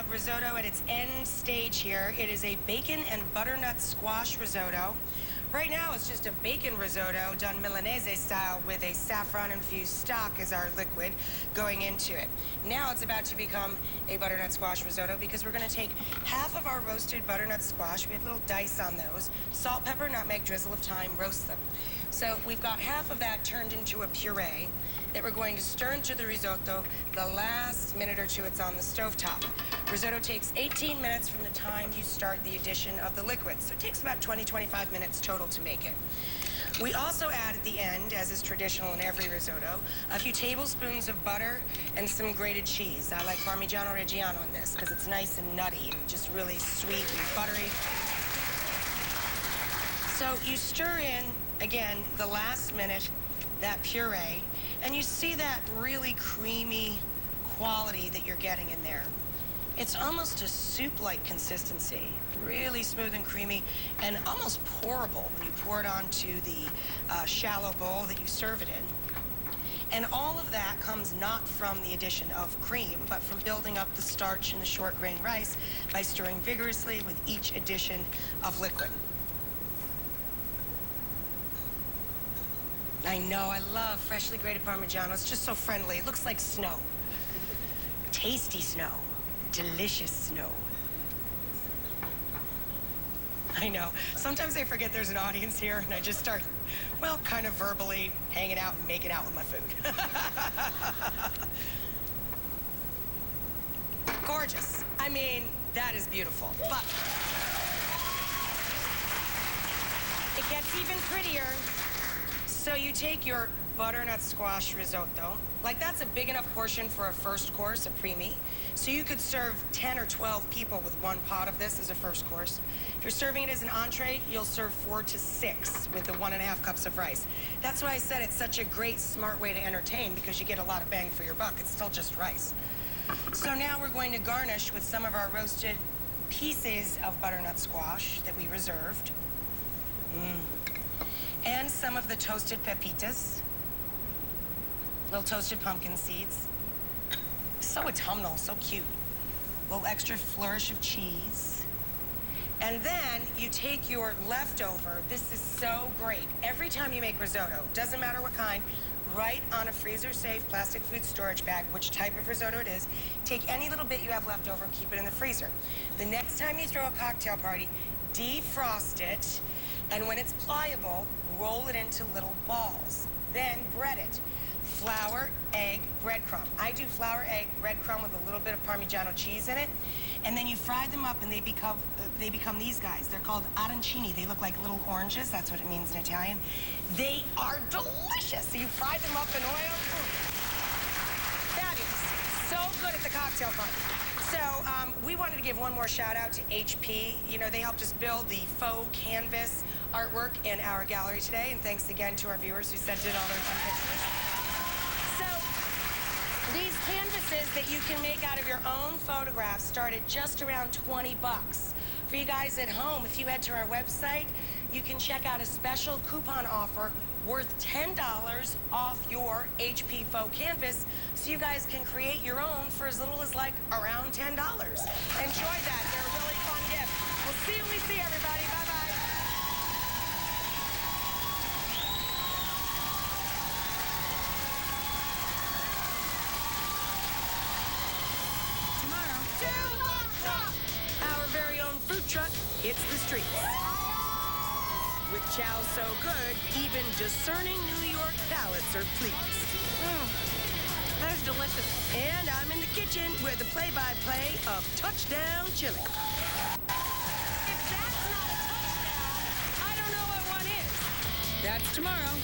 risotto at its end stage here. It is a bacon and butternut squash risotto. Right now, it's just a bacon risotto done Milanese style with a saffron-infused stock as our liquid going into it. Now it's about to become a butternut squash risotto because we're going to take half of our roasted butternut squash. We had little dice on those. Salt, pepper, nutmeg, drizzle of thyme, roast them. So we've got half of that turned into a puree that we're going to stir into the risotto the last minute or two it's on the stovetop. Risotto takes 18 minutes from the time you start the addition of the liquid. So it takes about 20-25 minutes total to make it. We also add at the end, as is traditional in every risotto, a few tablespoons of butter and some grated cheese. I like Parmigiano Reggiano in this because it's nice and nutty and just really sweet and buttery. So you stir in, again, the last minute, that puree, and you see that really creamy quality that you're getting in there. It's almost a soup-like consistency, really smooth and creamy, and almost pourable when you pour it onto the shallow bowl that you serve it in. And all of that comes not from the addition of cream, but from building up the starch in the short grain rice by stirring vigorously with each addition of liquid. I know, I love freshly grated Parmigiano. It's just so friendly. It looks like snow. Tasty snow. Delicious snow. I know. Sometimes I forget there's an audience here, and I just start, well, kind of verbally hanging out and making out with my food. Gorgeous. I mean, that is beautiful. But it gets even prettier. So you take your butternut squash risotto, like that's a big enough portion for a first course, a preemie. So you could serve 10 or 12 people with one pot of this as a first course. If you're serving it as an entree, you'll serve 4 to 6 with the 1.5 cups of rice. That's why I said it's such a great, smart way to entertain because you get a lot of bang for your buck. It's still just rice. So now we're going to garnish with some of our roasted pieces of butternut squash that we reserved. And some of the toasted pepitas, little toasted pumpkin seeds. So autumnal, so cute. A little extra flourish of cheese. And then you take your leftover. This is so great. Every time you make risotto, doesn't matter what kind, write on a freezer-safe plastic food storage bag which type of risotto it is. Take any little bit you have left over and keep it in the freezer. The next time you throw a cocktail party, defrost it, and when it's pliable, roll it into little balls. Then bread it. Flour, egg, breadcrumb. I do flour, egg, breadcrumb with a little bit of Parmigiano cheese in it. And then you fry them up and they become these guys. They're called arancini. They look like little oranges. That's what it means in Italian. They are delicious. So you fry them up in oil. Fabulous. So good at the cocktail party. So we wanted to give one more shout out to HP. You know, they helped us build the faux canvas artwork in our gallery today. And thanks again to our viewers who sent in all their fun pictures. So these canvases that you can make out of your own photographs start at just around 20 bucks. For you guys at home, if you head to our website, you can check out a special coupon offer worth $10 off your HP faux canvas so you guys can create your own for as little as like around $10. Enjoy that. They're a really fun gift. We'll see you when we see everybody. Bye-bye. Our very own food truck hits the streets. With chow so good, even discerning New York palates are pleased. That is delicious. And I'm in the kitchen with the play-by-play of Touchdown Chili. If that's not a touchdown, I don't know what one is. That's tomorrow.